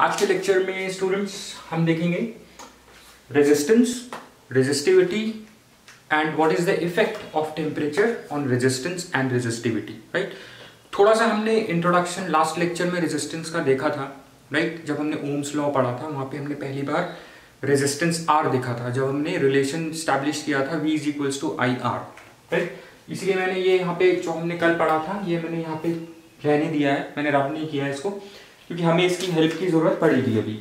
आज के लेक्चर में स्टूडेंट्स हम देखेंगे resistance, resistivity and what is the effect of temperature on resistance and resistivity. Right, थोड़ा सा हमने इंट्रोडक्शन लास्ट लेक्चर में रेजिस्टेंस का देखा था। राइट, जब हमने ओम्स लॉ पढ़ा था वहां पे हमने पहली बार रेजिस्टेंस आर देखा था, जब हमने रिलेशन स्टैब्लिश किया था V equals to I R. Right, इसलिए मैंने ये यहाँ पे जो हमने कल पढ़ा था ये मैंने यहाँ पे रहने दिया है, मैंने रब नहीं किया है इसको, क्योंकि हमें इसकी हेल्प की जरूरत पड़ेगी अभी।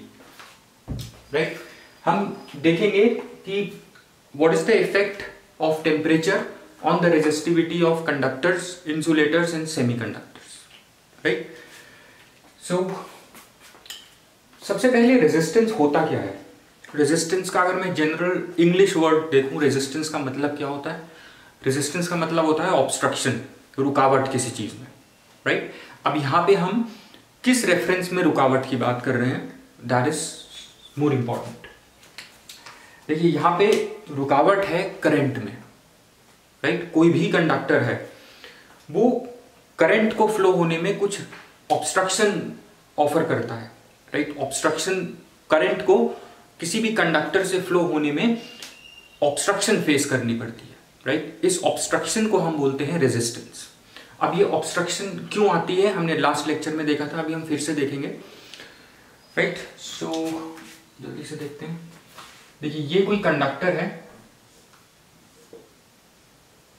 राइट, हम देखेंगे कि what is the effect of temperature on the resistivity of conductors, insulators and semiconductors. Right, so सबसे पहले रेजिस्टेंस होता क्या है। रेजिस्टेंस का अगर मैं जनरल इंग्लिश वर्ड देखूं, रेजिस्टेंस का मतलब क्या होता है। रेजिस्टेंस का मतलब होता है ऑब्स्ट्रक्शन, रुकावट किसी चीज में। राइट, अब यहां पे हम किस रेफरेंस में रुकावट की बात कर रहे हैं, दैट इज मोर इंपॉर्टेंट। देखिए यहां पे रुकावट है करंट में। राइट, कोई भी कंडक्टर है वो करंट को फ्लो होने में कुछ ऑब्स्ट्रक्शन ऑफर करता है। राइट, ऑब्स्ट्रक्शन, करंट को किसी भी कंडक्टर से फ्लो होने में ऑब्स्ट्रक्शन फेस करनी पड़ती है। राइट, इस ऑब्स्ट्रक्शन को हम बोलते हैं रेजिस्टेंस। अब ये ऑब्स्ट्रक्शन क्यों आती है हमने लास्ट लेक्चर में देखा था, अभी हम फिर से देखेंगे। राइट, सो जल्दी से देखते हैं। देखिए ये कोई कंडक्टर है।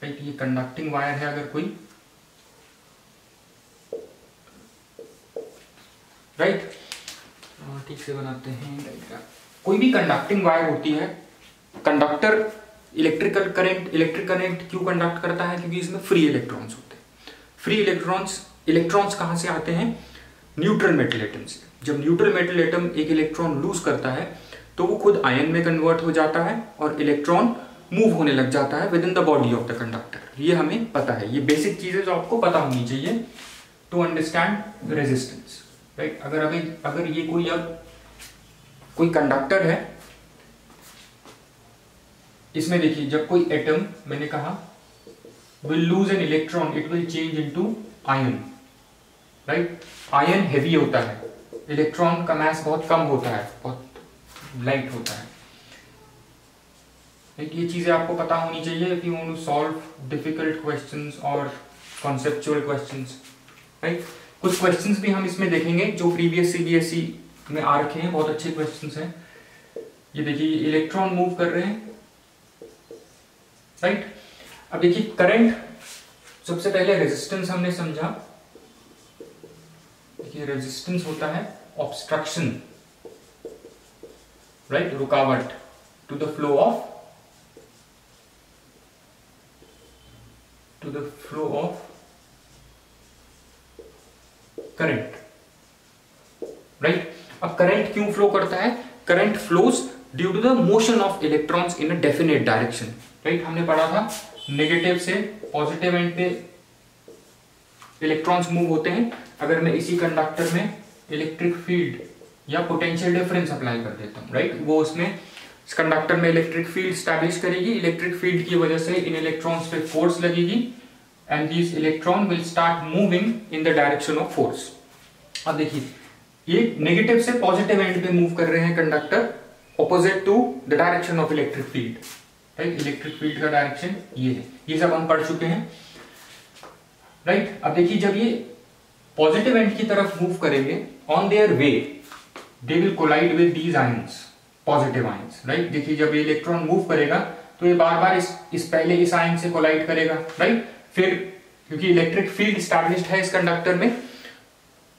राइट, ये कंडक्टिंग वायर है अगर कोई। राइट, ठीक से बनाते हैं। कोई भी कंडक्टिंग वायर होती है, कंडक्टर इलेक्ट्रिक करंट क्यों कंडक्ट करता है, क्योंकि इसमें फ्री इलेक्ट्रॉन्स होते हैं। फ्री इलेक्ट्रॉन्स कहां से आते हैं, न्यूट्रल मेटल एटम से। जब न्यूट्रल मेटल एटम एक इलेक्ट्रॉन लूज करता है तो वो खुद आयन में कन्वर्ट हो जाता है और इलेक्ट्रॉन मूव होने लग जाता है with in the body of the conductor. ये हमें पता है, ये बेसिक चीजें जो आपको पता होनी चाहिए टू अंडरस्टैंड रेजिस्टेंस। राइट, अगर ये कोई कंडक्टर है, इसमें देखिए जब कोई एटम, मैंने कहा will lose an electron, it will change into ion. Right, ion heavy होता है, इलेक्ट्रॉन का मास बहुत कम होता है, बहुत लाइट होता है। ये चीजें आपको पता होनी चाहिए if you want to solve difficult questions और कॉन्सेप्चुअल क्वेश्चंस। राइट, कुछ क्वेश्चंस भी हम इसमें देखेंगे जो प्रीवियस CBSE में आ रखे हैं, बहुत अच्छे क्वेश्चंस हैं। ये देखिए इलेक्ट्रॉन मूव कर रहे हैं। राइट, अब देखिए करंट, सबसे पहले रेजिस्टेंस हमने समझा। देखिए रेजिस्टेंस होता है ऑब्स्ट्रक्शन, राइट, रुकावट to the flow of current. Right, अब करंट क्यों फ्लो करता है, current flows due to the motion of electrons in a definite direction. Right, हमने पढ़ा था नेगेटिव से पॉजिटिव एंड पे इलेक्ट्रॉन्स मूव होते हैं। अगर मैं इसी कंडक्टर में इलेक्ट्रिक फील्ड या पोटेंशियल डिफरेंस अप्लाई कर देता हूं, राइट, वो उसमें इस कंडक्टर में इलेक्ट्रिक फील्ड स्टैब्लिश करेगी। इलेक्ट्रिक फील्ड की वजह से इन इलेक्ट्रॉन्स पे फोर्स लगेगी and this electron will start moving in the direction of force. अब देखिए ये नेगेटिव से पॉजिटिव एंड पे मूव कर रहे हैं conductor, opposite to the direction of electric field. Right, electric field का डायरेक्शन ये है, ये सब हम पढ़ चुके हैं। राइट, अब देखिए जब ये पॉजिटिव एंड की तरफ मूव करेंगे, on their way they will collide with these ions, positive ions. Right, देखिए जब ये इलेक्ट्रॉन मूव करेगा तो ये बार बार पहले इस आयन से कोलाइड करेगा। राइट, फिर क्योंकि इलेक्ट्रिक फील्ड स्टैब्लिश्ड है इस कंडक्टर में,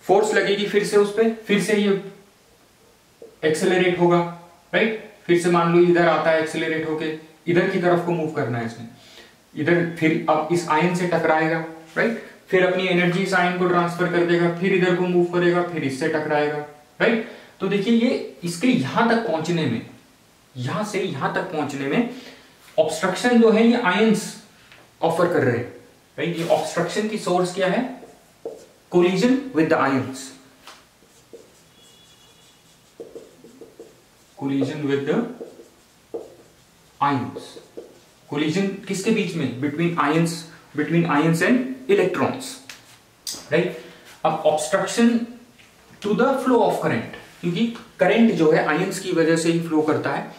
फोर्स लगेगी फिर से उस पर, फिर से ये एक्सेलरेट होगा। राइट, फिर से मान लो इधर आता है, एक्सेलरेट होके इधर की तरफ को मूव करना है इसने, इधर, फिर अब इस आयन से टकराएगा। राइट, फिर अपनी एनर्जी इस आयन को ट्रांसफर कर देगा, फिर इधर को मूव करेगा, फिर इससे टकराएगा। राइट, तो देखिए ये इसके यहां तक पहुंचने में, यहां से यहां तक पहुंचने में ऑब्स्ट्रक्शन जो है ये आयंस ऑफर कर रहे हैं। राइट, ये ऑब्स्ट्रक्शन की सोर्स क्या है, collision with the ions, collision with the ions. Collision किसके बीच में, between ions and electrons. Right, अब obstruction to the flow of current, क्योंकि करंट जो है आयंस की वजह से ही फ्लो करता है,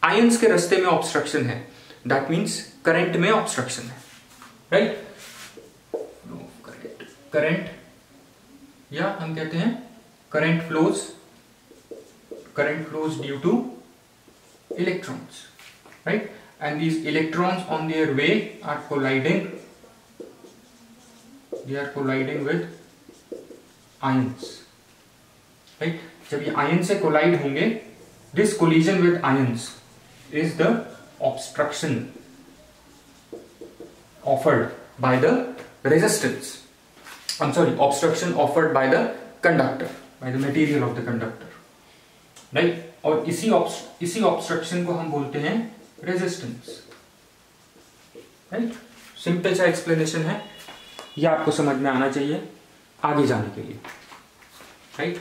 आयंस के रास्ते में ऑब्स्ट्रक्शन है, दैट मीन्स करंट में ऑब्स्ट्रक्शन है, राइट। करंट या हम कहते हैं current flows due two electrons, right, and these electrons on their way are colliding with ions, right। जब ये आयन से कोलाइड होंगे, this collision with ions is the obstruction offered by the resistance, obstruction offered by the conductor, by the material of the conductor, right। और इसी obstruction को हम बोलते हैं रेजिस्टेंस, राइट। सिंपल सा एक्सप्लेनेशन है, ये आपको समझ में आना चाहिए आगे जाने के लिए, राइट।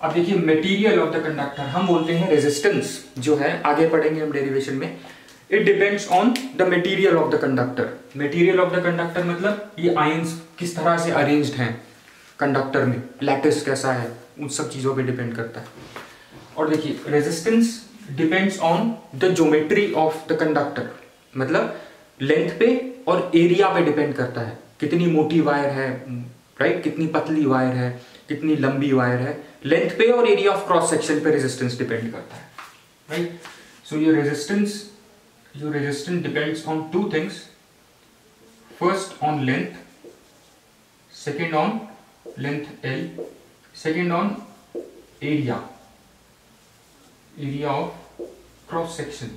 अब देखिए मटेरियल ऑफ द कंडक्टर हम बोलते हैं रेजिस्टेंस जो है, आगे पढ़ेंगे हम डेरिवेशन में। It depends on the material of the conductor. Material of the conductor मतलब ये आयंस किस तरह से अरेंज्ड हैं कंडक्टर में, लैटिस कैसा है, उन सब चीजों पे डिपेंड करता है। और देखिए resistance depends on the geometry of the conductor, मतलब लेंथ पे और एरिया पे डिपेंड करता है, कितनी मोटी वायर है, राइट, कितनी पतली वायर है, कितनी लंबी वायर है, लेंथ पे और एरिया ऑफ क्रॉस सेक्शन पे रेजिस्टेंस डिपेंड करता है, right. So your resistance depends on two things, first on length, second on length L, second on area of cross section,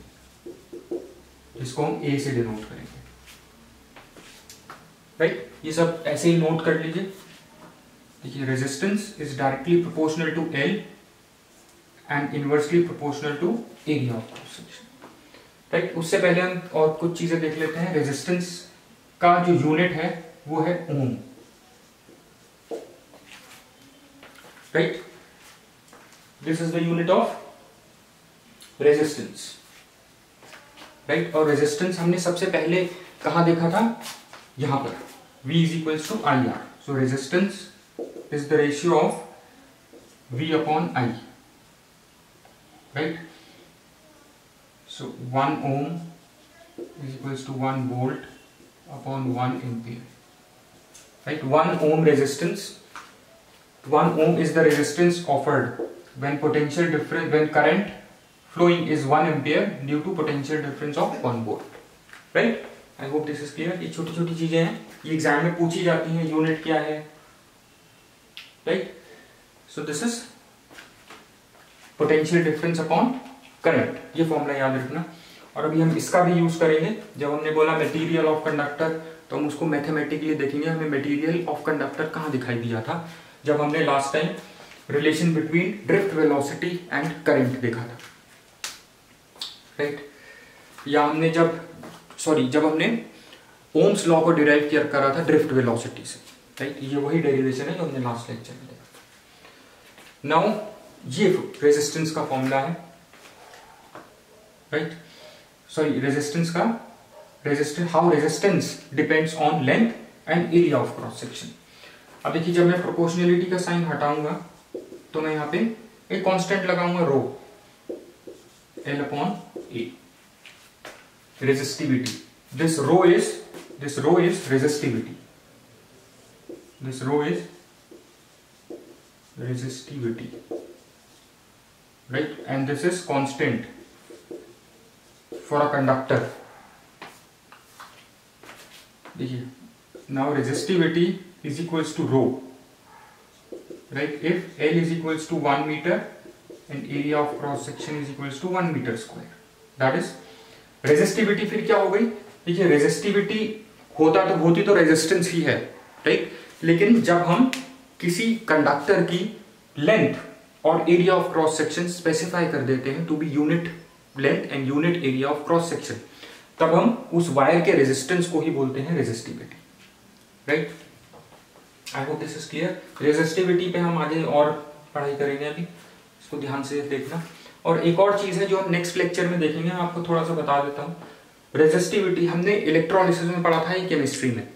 जिसको हम A से डिनोट करेंगे, राइट। ये सब ऐसे ही नोट कर लीजिए। देखिए resistance is directly proportional to L and inversely proportional to area of cross section, right. उससे पहले हम और कुछ चीजें देख लेते हैं। रेजिस्टेंस का जो यूनिट है वो है ohm, right. This is the unit of resistance, right. और रेजिस्टेंस हमने सबसे पहले कहां देखा था, यहां पर V is equals to IR. So resistance is the ratio of V upon I, right? So 1 ohm is equals to 1 volt upon 1 ampere, right? 1 ohm resistance, 1 ohm is the resistance offered when current flowing is 1 ampere due to potential difference of 1 volt, right? I hope this is clear. ये छोटी छोटी चीजें हैं, ये exam में पूछी जाती हैं, यूनिट क्या है, right. So this is potential difference upon current, ये फॉर्मूला याद रखना। और अभी हम इसका भी यूज करेंगे। जब हमने बोला मटेरियल ऑफ कंडक्टर, तो हम उसको मैथमेटिकली देखेंगे। हमें मटेरियल ऑफ कंडक्टर कहाँ दिखाई दिया था, जब हमने last time relation between drift velocity and current देखा था, राइट। या हमने जब हमने ओम्स लॉ को डिराइव करा था ड्रिफ्ट वेलोसिटी से, राइट। ये वही डेरिवेशन है जो हमने लास्ट लेक्चर में देखा। नाउ ये रेजिस्टेंस का फॉर्मूला है, right. How resistance depends on length and area of cross section. अब देखिए जब मैं प्रोपोर्शनलिटी का साइन हटाऊंगा तो मैं यहाँ पे एक कांस्टेंट लगाऊंगा रो, L upon A, resistivity. This rho is resistivity. This rho is resistivity, right? And this is constant for a conductor. देखिए, now resistivity is equals to rho, right? If L is equals to 1 meter and area of cross section is equals to 1 meter square, that is resistivity। फिर क्या हो गई, देखिए resistivity होती तो resistance ही है, right. लेकिन जब हम किसी कंडक्टर की लेंथ और area of cross section specify कर देते हैं to be unit length and unit area of cross section, तब हम उस वायर के रेजिस्टेंस को ही बोलते हैं resistivity, right. I hope this is clear. Resistivity पे हम आगे और पढ़ाई करेंगे, अभी इसको ध्यान से देखना। और एक और चीज है जो हम नेक्स्ट लेक्चर में देखेंगे, मैं आपको थोड़ा सा बता देता हूँ। रेजिस्टिविटी हमने इलेक्ट्रोलिसिस में पढ़ा था, केमिस्ट्री में।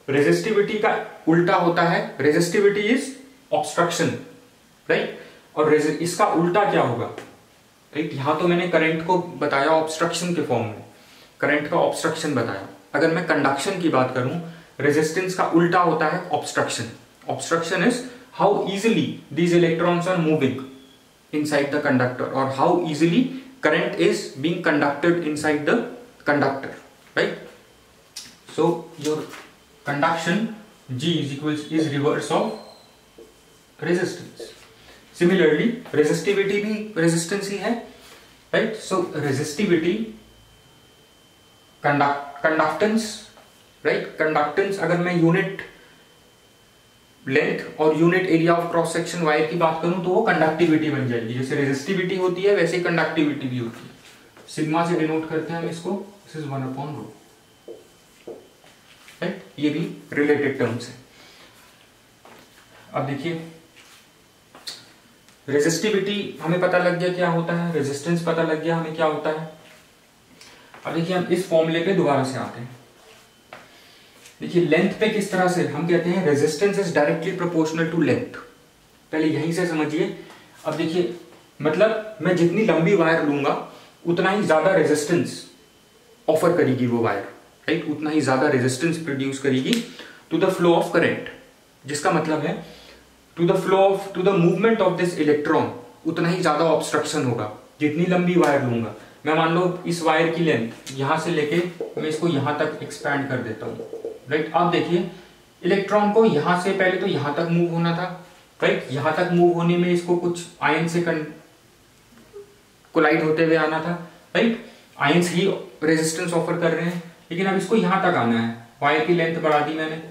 रेजिस्टिविटी का उल्टा होता है, रेजिस्टिविटी इज ऑब्स्ट्रक्शन, राइट। और इसका उल्टा क्या होगा, राइट। यहाँ तो मैंने करंट को बताया ऑब्स्ट्रक्शन के फॉर्म में, करंट का ऑब्स्ट्रक्शन बताया। अगर मैं कंडक्शन की बात करूं, रेजिस्टेंस का उल्टा होता है obstruction. Obstruction is how easily these electrons are moving inside the conductor or how easily current is being conducted inside the conductor, right? So your conduction G is reverse of resistance. Similarly resistivity भी resistance ही है, right? So resistivity, conductance, right? Conductance अगर मैं unit length और unit area of cross section wire की बात करूं तो वो कंडक्टिविटी बन जाएगी। जैसे रेजिस्टिविटी होती है वैसे ही कंडक्टिविटी भी होती है। सिग्मा से डिनोट करते हैं हम इसको, दिस इज 1/ρ, राइट। ये भी रिलेटेड टर्म्स है। अब देखिए रेजिस्टिविटी हमें पता लग गया क्या होता है, रेजिस्टेंस पता लग गया हमें क्या होता है। अब देखिए हम इस फॉर्मूले पे दोबारा से आते हैं। देखिए लेंथ पे किस तरह से हम कहते हैं resistance is directly proportional to length, पहले यहीं से समझिए। अब देखिए मतलब मैं जितनी लंबी वायर लूंगा उतना ही ज्यादा रेजिस्टेंस ऑफर करेगी वो वायर, राइट, उतना ही ज्यादा रेजिस्टेंस प्रोड्यूस करेगी to the flow of current, जिसका मतलब है to the movement of this electron उतना ही ज्यादा ऑब्स्ट्रक्शन होगा। जितनी लंबी वायर लूंगा, मैं मान लो इस वायर की लेंथ यहां से लेके मैं इसको यहां तक एक्सपैंड कर देता हूं, राइट। अब देखिए इलेक्ट्रॉन को यहां से पहले तो यहां तक मूव होना था, राइट। यहां तक मूव होने में इसको कुछ आयन से कोलाइड होते हुए आना था, राइट। आयंस ही रेजिस्टेंस ऑफर कर रहे हैं, लेकिन अब इसको यहां तक आना है। वायर की लेंथ बढ़ा दी मैंने,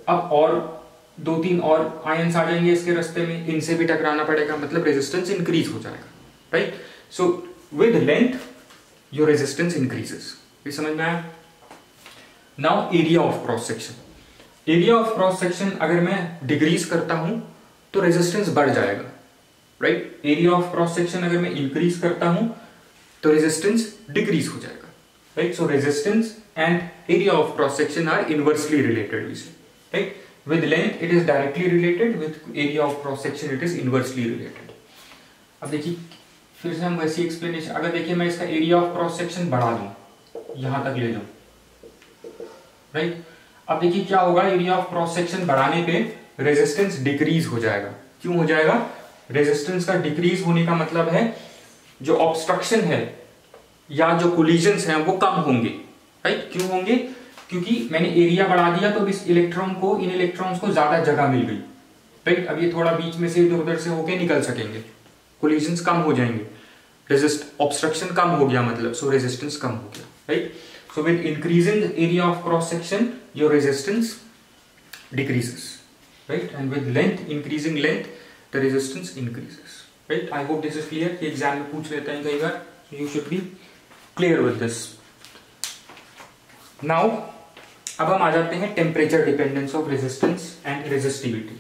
अब और 2-3 और आयंस आ जाएंगे इसके रास्ते में, इनसे भी टकराना पड़ेगा, मतलब रेजिस्टेंस इंक्रीज हो जाएगा, right. So with length your resistance increases. ये समझ में आया। Now area of cross section. Area of cross section अगर मैं डिक्रीज करता हूं तो रेजिस्टेंस बढ़ जाएगा, right. Area of cross section अगर मैं इंक्रीज करता हूं तो रेजिस्टेंस डिक्रीज हो जाएगा, right. So resistance and area of cross section are inversely related, right. With length it is directly related, with area of cross section it is inversely related. अब देखिए फिर से हम वैसी एक्सप्लेनेशन, अगर देखिए मैं इसका एरिया ऑफ क्रॉस सेक्शन बढ़ा दूं, यहां तक ले जाऊं, राइट। अब देखिए क्या होगा, एरिया ऑफ क्रॉस सेक्शन बढ़ाने पे रेजिस्टेंस डिक्रीज हो जाएगा। क्यों हो जाएगा? रेजिस्टेंस का डिक्रीज होने का मतलब है जो ऑब्स्ट्रक्शन है या जो कोलिजन्स हैं वो कम होंगे, राइट। क्यों होंगे? क्योंकि मैंने एरिया बढ़ा दिया तो इस इलेक्ट्रॉन को, इन इलेक्ट्रॉन्स को ज्यादा जगह मिल गई, राइट। अब ये थोड़ा बीच में से इधर उधर से होके निकल सकेंगे, कोलिजन्स कम हो जाएंगे, ऑब्स्ट्रक्शन कम हो गया, मतलब सो रेजिस्टेंस कम हो गया, right. So with increasing area of cross section, your resistance decreases, right? And with length, increasing length, the resistance increases, right? I hope this is clear. कि एग्जाम में पूछ लेते हैं कई बार, you should be clear with this. Now, अब हम आ जाते हैं temperature dependence of resistance and resistivity.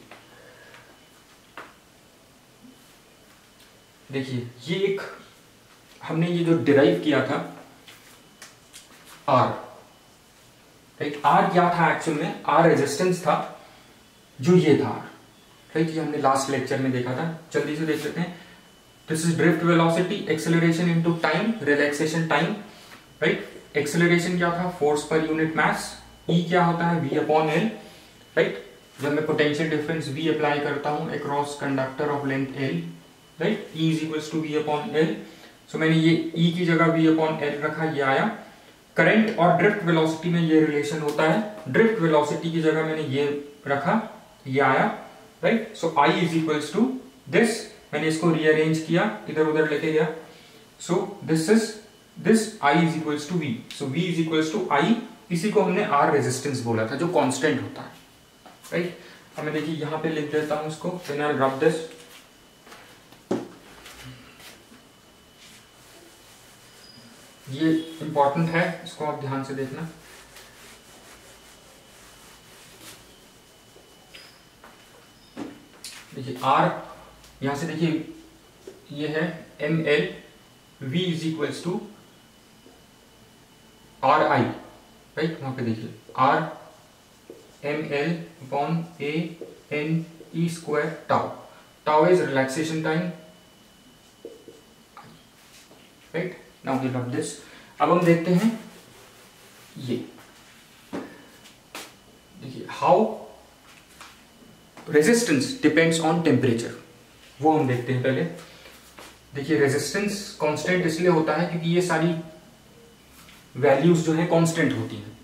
देखिए ये एक हमने ये जो डिराइव किया था आर, राइट। आर क्या था एक्चुअल में? आर रेजिस्टेंस था, जो ये था आर, राइट। ये हमने लास्ट लेक्चर में देखा था, जल्दी से देख लेते हैं। This is drift velocity, acceleration into time, relaxation time, right. Acceleration क्या था? Force per unit mass. ई क्या होता है? V upon L, right. जब मैं पोटेंशियल डिफरेंस V अप्लाई करता हूं across conductor of length L, right, E is equals to V upon L. So मैंने ये E की जगह V अपॉन एल रखा, ये आया। करंट और ड्रिफ्ट वेलोसिटी में ये रिलेशन होता है, ड्रिफ्ट वेलोसिटी की जगह मैंने ये रखा, ये आया, right. So I is equals to this, मैंने इसको रीअरेंज किया, इधर उधर लेके गया, so this I is equals to V, so V is equals to I, इसी को हमने R रेजिस्टेंस बोला था जो कांस्टेंट होता है, राइट। अब मैं देखिए यहां पे लिख देता हूं इसको, then I will rub this. ये इंपॉर्टेंट है, इसको आप ध्यान से देखना। देखिए R यहां से देखिए ये है ML, V is equals to RI, right. वहां पे देखिए R ML अपॉन A N E square tau, tau is relaxation time, right? Now we love this. अब हम देखते हैं ये, देखिए how resistance depends on temperature, वो हम देखते हैं पहले। देखिए रेजिस्टेंस कांस्टेंट इसलिए होता है क्योंकि ये सारी वैल्यूज जो है कांस्टेंट होती हैं,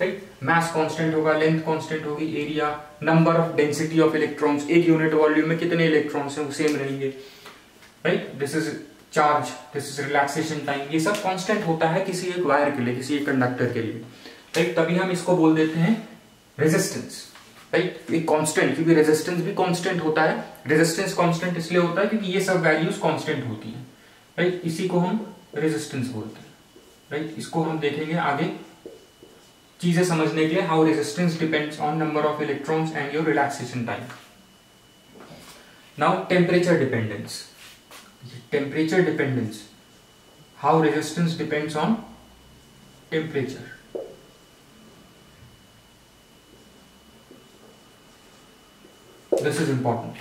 राइट? मास कांस्टेंट होगा, लेंथ कांस्टेंट होगी, area, number of density of electrons, एक यूनिट वॉल्यूम में कितने इलेक्ट्रॉन्स हैं वो सेम रहेंगे, right? This is charge, this is relaxation time, ये सब कांस्टेंट होता है किसी एक वायर के लिए, किसी एक कंडक्टर के लिए, राइट? तभी हम इसको बोल देते हैं रेजिस्टेंस, राइट? ये कांस्टेंट, क्योंकि रेजिस्टेंस भी कांस्टेंट होता है। रेजिस्टेंस कांस्टेंट इसलिए होता है क्योंकि ये सब वैल्यूज कांस्टेंट होती हैं, राइट? इसी को हम रेजिस्टेंस बोलते हैं, राइट? इसको हम देखेंगे आगे चीजें समझने के लिए, how resistance depends on number of electrons and your relaxation time. Now temperature dependence, temperature dependence, how resistance depends on temperature. This is important.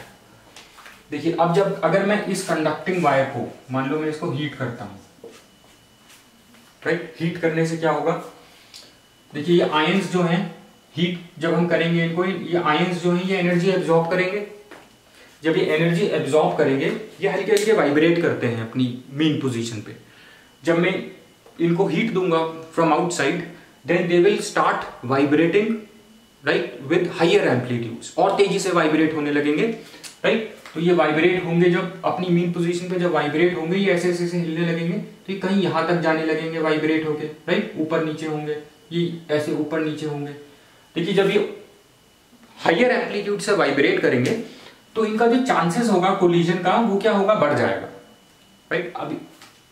देखिए अब जब अगर मैं इस कंडक्टिंग वायर को, मान लो मैं इसको हीट करता हूं, राइट? हीट करने से क्या होगा, देखिए ये आयंस जो हैं, हीट जब हम करेंगे इनको, ये आयंस जो हैं ये एनर्जी एब्जॉर्ब करेंगे। जब ये एनर्जी एब्जॉर्ब करेंगे, ये हल्के हल्के वाइब्रेट करते हैं अपनी मेन पोजीशन पे। जब मैं इनको हीट दूंगा from outside, then they will start vibrating, right, with higher amplitudes, और तेजी से वाइब्रेट होने लगेंगे, राइट? तो ये वाइब्रेट होंगे जब अपनी मेन पोजीशन पे, जब वाइब्रेट होंगे ये ऐसे ऐसे हिलने लगेंगे, तो ये कहीं यहां तक जाने लगेंगे वाइब्रेट होके, राइट? ऊपर नीचे होंगे, ये ऐसे ऊपर नीचे होंगे। देखिए जब ये हायर एम्पलीट्यूड से वाइब्रेट करेंगे तो इनका जो चांसेस होगा कोलिजन का, वो क्या होगा, बढ़ जाएगा, राइट? अब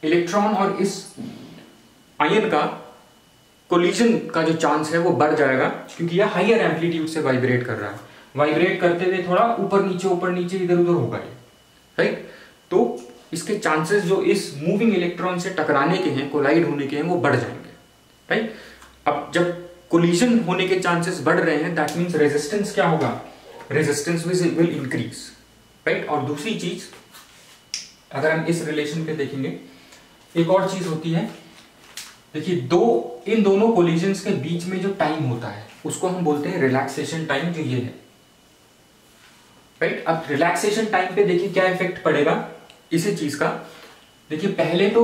इलेक्ट्रॉन और इस आयन का कोलिजन का जो चांस है वो बढ़ जाएगा, क्योंकि यह हायर एम्पलीट्यूड से वाइब्रेट कर रहा है। वाइब्रेट करते हुए थोड़ा ऊपर नीचे इधर उधर होगा ये, राइट? तो इसके चांसेस जो इस मूविंग इलेक्ट्रॉन से टकराने के हैं, कोलाइड होने के हैं, वो बढ़ जाएंगे, राइट? अब जब कोलिजन होने के चांसेस बढ़ रहे हैं, दैट मींस रेजिस्टेंस क्या होगा, रेजिस्टेंस विल इंक्रीज, राइट? और दूसरी चीज अगर हम इस रिलेशन पे देखेंगे, एक और चीज होती है, देखिए इन दोनों कोलिजन्स के बीच में जो टाइम होता है उसको हम बोलते हैं रिलैक्सेशन टाइम, जो ये है, राइट? अब रिलैक्सेशन टाइम पे देखिए क्या इफेक्ट पड़ेगा इसी चीज का। देखिए पहले तो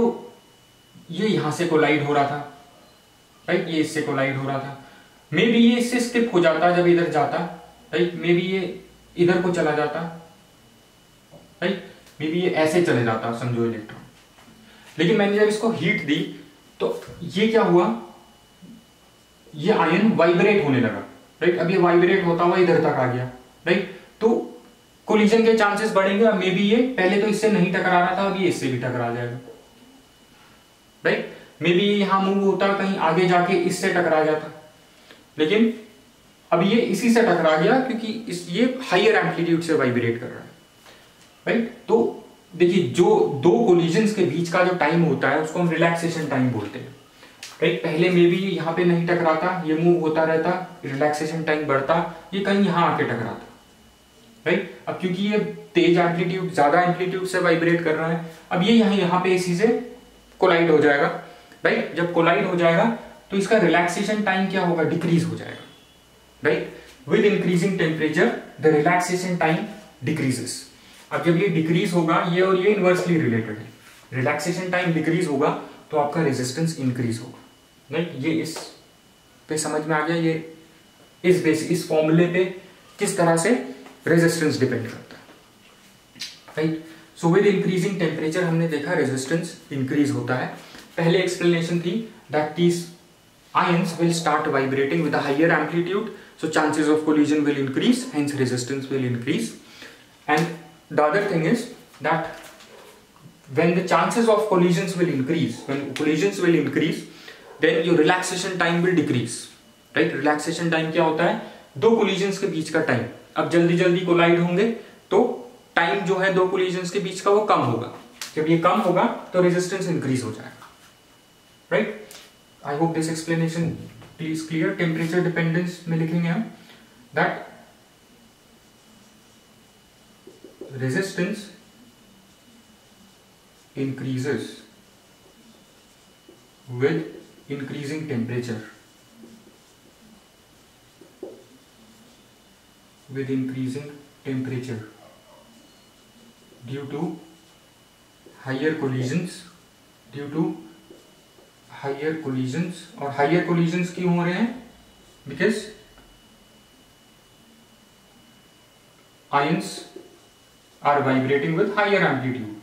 ये यहां से कोलाइड हो रहा था, राइट? ये इससे कोलाइड हो रहा था, मे बी ये इससे स्किप हो जाता जब इधर जाता, राइट? मे बी ये इधर को चला जाता, राइट? मे बी ये ऐसे चले जाता, समझो इलेक्ट्रॉन। लेकिन मैंने जब इसको हीट दी तो ये क्या हुआ, ये आयन वाइब्रेट होने लगा, राइट? अब ये वाइब्रेट होता हुआ इधर तक आ गया, राइट? तो कोलिजन के चांसेस बढ़ेंगे। अब मे बी ये पहले तो इससे नहीं टकरा रहा था, अब ये इससे भी टकरा जाएगा, राइट? मे बी यहां मूव होता, कहीं आगे जाके इससे टकरा जाता, लेकिन अब ये इसी से टकरा गया क्योंकि ये हायर एम्पलीट्यूड से वाइब्रेट कर रहा है, राइट? तो देखिए जो दो कोलिजन्स के बीच का जो टाइम होता है उसको हम रिलैक्सेशन टाइम बोलते हैं, राइट? पहले में भी यहाँ पे नहीं टकराता, ये मूव होता रहता, रिलैक्सेशन टाइम बढ़ता, ये कहीं यहाँ आके टकराता, राइट? अब क्योंकि ये तेज एम्पलीट्यूड, ज्यादा एम्पलीट्यूड से वाइब्रेट कर रहा है, अब ये यहाँ पे इसी से कोलाइड हो जाएगा, राइट? जब कोलाइड हो जाएगा तो इसका रिलैक्सेशन टाइम क्या होगा, डिक्रीज हो जाएगा, right? With increasing temperature the relaxation time decreases. अब जब ये डिक्रीज होगा, ये और ये इनवर्सली रिलेटेड है, रिलैक्सेशन टाइम डिक्रीज होगा तो आपका रेजिस्टेंस इंक्रीज होगा, राइट? ये इस पे समझ में आ गया, ये इस फॉर्मूले पे किस तरह से रेजिस्टेंस डिपेंड करता है, right? So with increasing temperature हमने देखा रेजिस्टेंस इंक्रीज होता है। पहले एक्सप्लेनेशन थी that these ions will start vibrating with a higher amplitude, so chances of collision will increase, hence resistance will increase. And the other thing is that when the chances of collisions will increase, when collisions will increase, then your relaxation time will decrease, right? Relaxation time क्या होता है, दो collisions के बीच का time. अब जल्दी जल्दी collide होंगे तो टाइम जो है दो collisions के बीच का वो कम होगा, जब ये कम होगा तो रेजिस्टेंस इंक्रीज हो जाएगा, right? I hope this explanation please clear. Temperature dependence में लिखेंगे हम that resistance increases with increasing temperature. With increasing temperature due to higher collisions, और higher collisions क्यों हो रहे हैं? Because ions are vibrating with higher amplitude.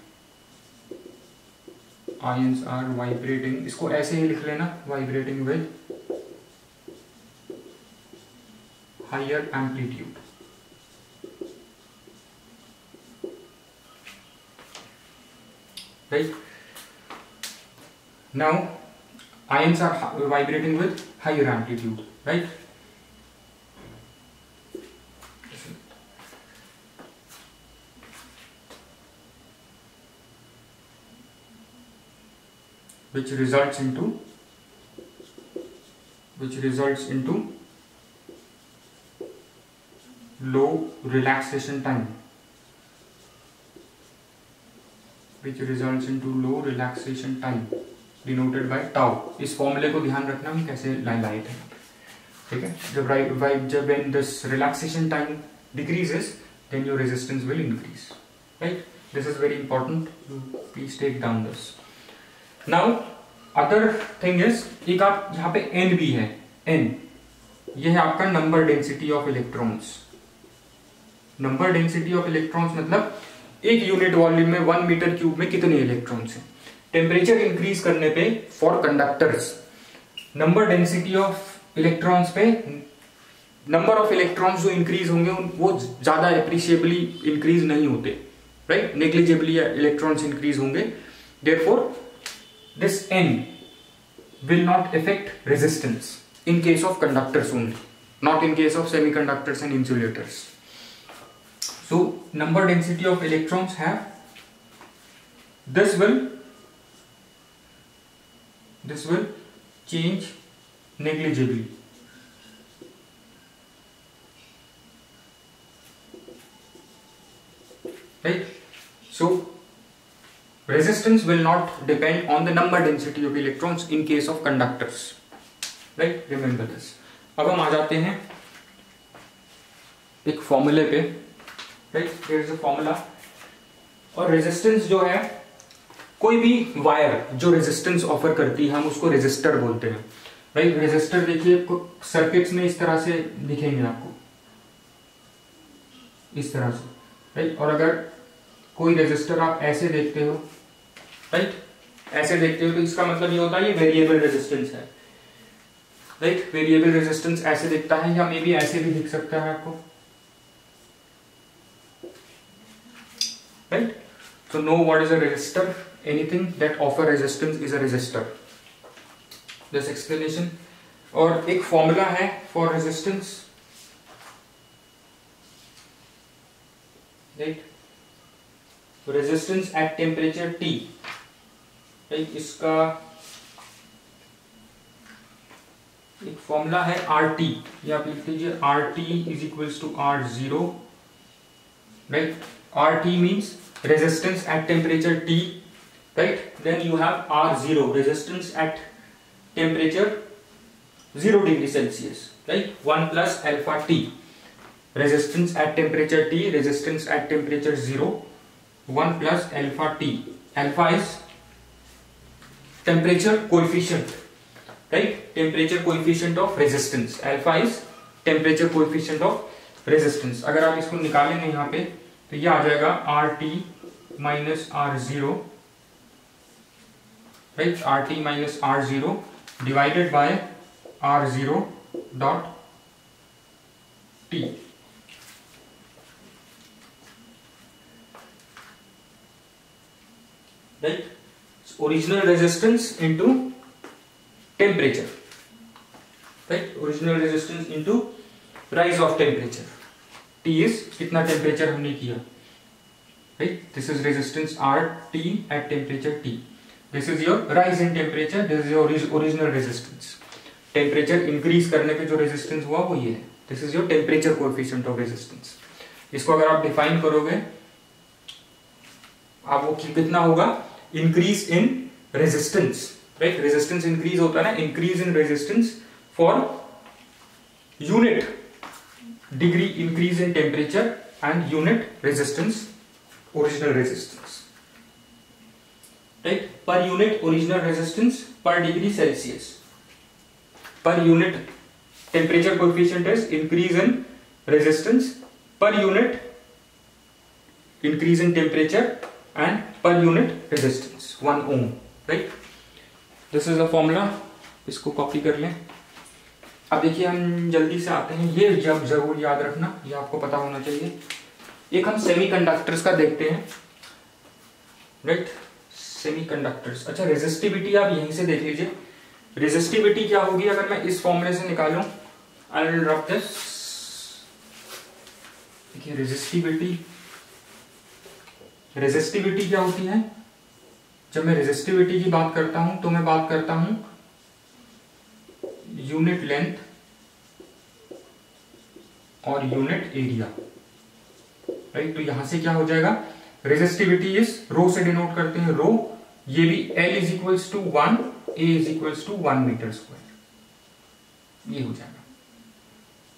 Ions are vibrating, इसको ऐसे ही लिख लेना, vibrating with higher amplitude. Right? Now ions are vibrating with higher amplitude, right? Which results into low relaxation time. Denoted by tau. इस फॉर्मूले को ध्यान रखना हम कैसे लाए थे, ठीक है? जब when this relaxation time decreases, then your resistance will increase, right? This is very important. Please take down this. Now other thing is, एक आप यहाँ पे n भी है, n ये है आपका number density of electrons. Number density of electrons मतलब एक यूनिट वॉल्यूम में 1 मीटर क्यूब में कितने इलेक्ट्रॉन्स हैं. टेम्परेचर इंक्रीज करने पे for conductors number density of electrons पे नंबर ऑफ इलेक्ट्रॉन्स जो इंक्रीज होंगे वो ज्यादा एप्रिशिएबली इंक्रीज नहीं होते, राइट? नेग्लिजिबली इलेक्ट्रॉन्स इंक्रीज होंगे. Therefore this n will not affect resistance in case of conductors only, not in case of semiconductors and insulators. So number density of electrons have, this will change negligibly. Right? So resistance will not depend on the number density of electrons in case of conductors. Right? Remember this. अब हम आ जाते हैं एक फॉर्मूले पे. Right, there is a formula. और resistance जो है, कोई भी वायर जो रेजिस्टेंस ऑफर करती है हम उसको रेजिस्टर बोलते हैं. राइट, रेजिस्टर देखिए सर्किट्स में इस तरह से दिखेंगे आपको, इस तरह से. राइट, और अगर कोई रेजिस्टर आप ऐसे देखते हो, राइट, ऐसे देखते हो तो इसका मतलब ये होता है ये वेरिएबल रेजिस्टेंस है. राइट, वेरिएबल रेजिस्टेंस ऐसे दिखता है या मे बी ऐसे भी दिख सकता है आपको. Right? So know what is a resistor. Anything that offer resistance is a resistor. This explanation. और एक फॉर्मूला है for resistance. Right? Resistance at temperature T. Right? इसका एक फॉर्मूला है RT. ये आप लिख लीजिए, RT is equals to R0. Right? RT means resistance at temperature T, right? Then you have R0, resistance at temperature 0 degree Celsius, right? 1 plus alpha T, resistance at temperature T, resistance at temperature 0, 1 plus alpha T. Alpha is temperature coefficient, right? Temperature coefficient of resistance. Alpha is temperature coefficient of resistance. अगर आप इसको निकालेंगे यहाँ पे तो ये आ जाएगा RT minus R0, right, RT minus R0 divided by R0 dot T. Right, original resistance into temperature. Right, original resistance into rise of temperature. T is कितना टेम्परेचर हमने किया, right. This is resistance RT at temperature T. This is your rise in temperature, this is your original resistance. Temperature increase करने पे जो resistance हुआ वो ये है. This is your temperature coefficient of resistance. इसको अगर आप डिफाइन करोगे अब वो कितना होगा, increase in resistance, right, resistance increase होता है ना, increase in resistance for unit degree increase in temperature and unit resistance, original resistance, right, per unit original resistance per degree Celsius, per unit temperature coefficient is increase in resistance per unit increase in temperature and per unit resistance 1 ohm, right? This is the formula, इसको copy कर लें। अब देखिए हम जल्दी से आते हैं, ये जब जरूर याद रखना, ये आपको पता होना चाहिए। एक हम सेमीकंडक्टर्स का देखते हैं, राइट, सेमीकंडक्टर्स। अच्छा, रेजिस्टिविटी आप यहीं से देख लीजिए। रेजिस्टिविटी क्या होगी अगर मैं इस फॉर्मूले से निकालूं, आई विल रब दिस। देखिए रेजिस्टिविटी क्या होती है, जब मैं रेजिस्टिविटी की बात करता हूं तो मैं बात करता हूं यूनिट लेंथ और यूनिट एरिया, राइट। तो यहां से क्या हो जाएगा, रेजिस्टिविटी इज रो से डिनोट करते हैं, रो, ये भी L is equals to 1, A is equals to 1 metre square, ये हो जाएगा।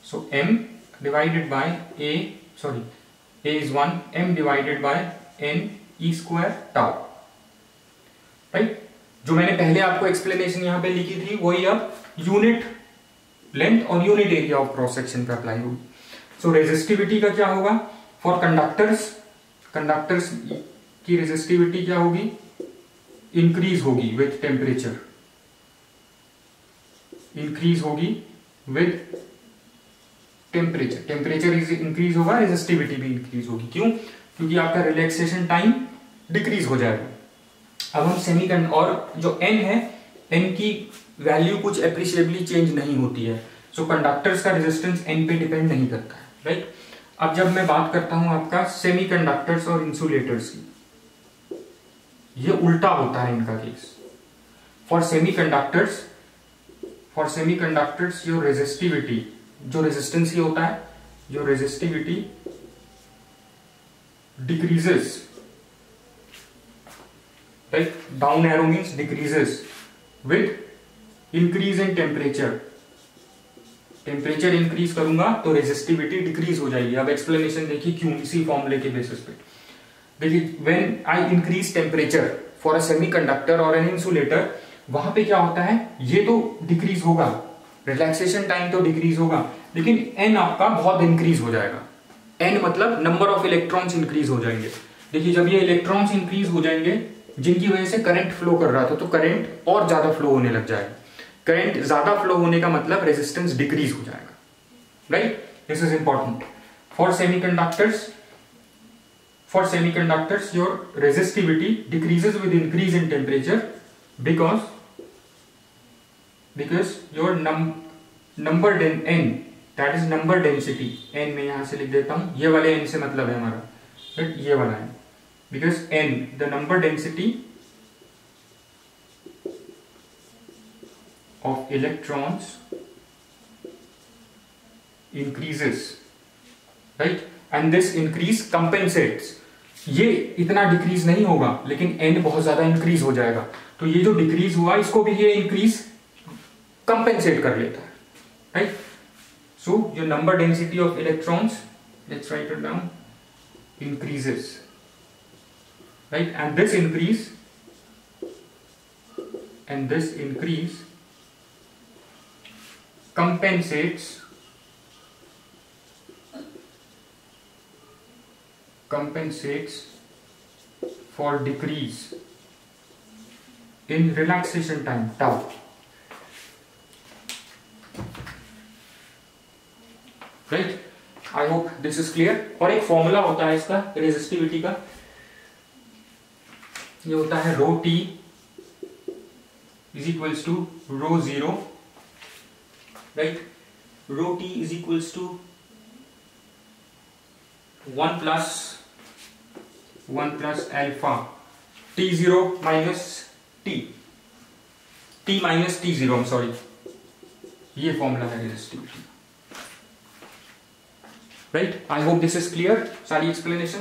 So M divided by A is 1, M divided by N E square tau, right. जो मैंने पहले आपको एक्सप्लेनेशन यहां पे लिखी थी वही अब यूनिट लेंथ और unit area of cross section पे अप्लाई होगी। सो रेजिस्टिविटी का क्या होगा फॉर कंडक्टर्स की रेजिस्टिविटी क्या होगी, इंक्रीज होगी विथ टेम्परेचर, इंक्रीज होगी विथ टेम्परेचर इंक्रीज होगा, रेजिस्टिविटी भी इंक्रीज होगी। क्यों? क्योंकि आपका रिलैक्सेशन टाइम डिक्रीज हो जाएगा। अब हम सेमीकंडक्टर, और जो N है, N की वैल्यू कुछ एप्रिशिएबली चेंज नहीं होती है, सो कंडक्टर्स का रेजिस्टेंस N पे डिपेंड नहीं करता है, राइट। अब जब मैं बात करता हूं आपका सेमीकंडक्टर्स और इंसुलेटर्स की, ये उल्टा होता है इनका case. For semiconductors your resistivity, जो रेजिस्टेंस ही होता है, जो resistivity decreases, right, down arrow means decreases with increase in temperature. Temperature increase करूंगा तो रेजिस्टिविटी डिक्रीज हो जाएगी। अब एक्सप्लेनेशन देखिए क्यों, इसी फॉर्मूले के बेसिस पे देखिए, when I increase temperature for a semiconductor और एन इंसुलेटर, वहां पे क्या होता है, ये तो डिक्रीज होगा, रिलैक्सेशन टाइम तो डिक्रीज होगा, लेकिन N आपका बहुत इंक्रीज हो जाएगा। N मतलब नंबर ऑफ इलेक्ट्रॉन्स इंक्रीज हो जाएंगे। देखिए जब ये इलेक्ट्रॉन्स इंक्रीज हो जाएंगे, जिनकी वजह से करंट फ्लो कर रहा था, तो करंट और ज्यादा फ्लो होने लग जाएगा। करंट ज्यादा फ्लो होने का मतलब रेजिस्टेंस डिक्रीज हो जाएगा, right. This is important for semiconductors your resistivity decreases with increase in temperature because your number n, that is number density, n में यहां से लिख देता हूं, ये वाले n से मतलब है हमारा, right? ये वाला है, because n, the number density of electrons increases, right, and this increase compensates। ये इतना डिक्रीज नहीं होगा, लेकिन n बहुत ज्यादा इंक्रीज हो जाएगा, तो ये जो डिक्रीज हुआ इसको भी ये इंक्रीज कंपेंसेट कर लेता है, right. So your number density of electrons, let's write it down, increases, right, and this increase compensates for decrease in relaxation time tau, right. I hope this is clear. और एक formula होता है इसका resistivity का, ये होता है rho T is equals to rho zero, right. Rho T is equals to 1 plus alpha T0 minus T minus T0, I'm sorry, ये फॉर्मूला है resistivity, right. I hope this is clear, सारी explanation.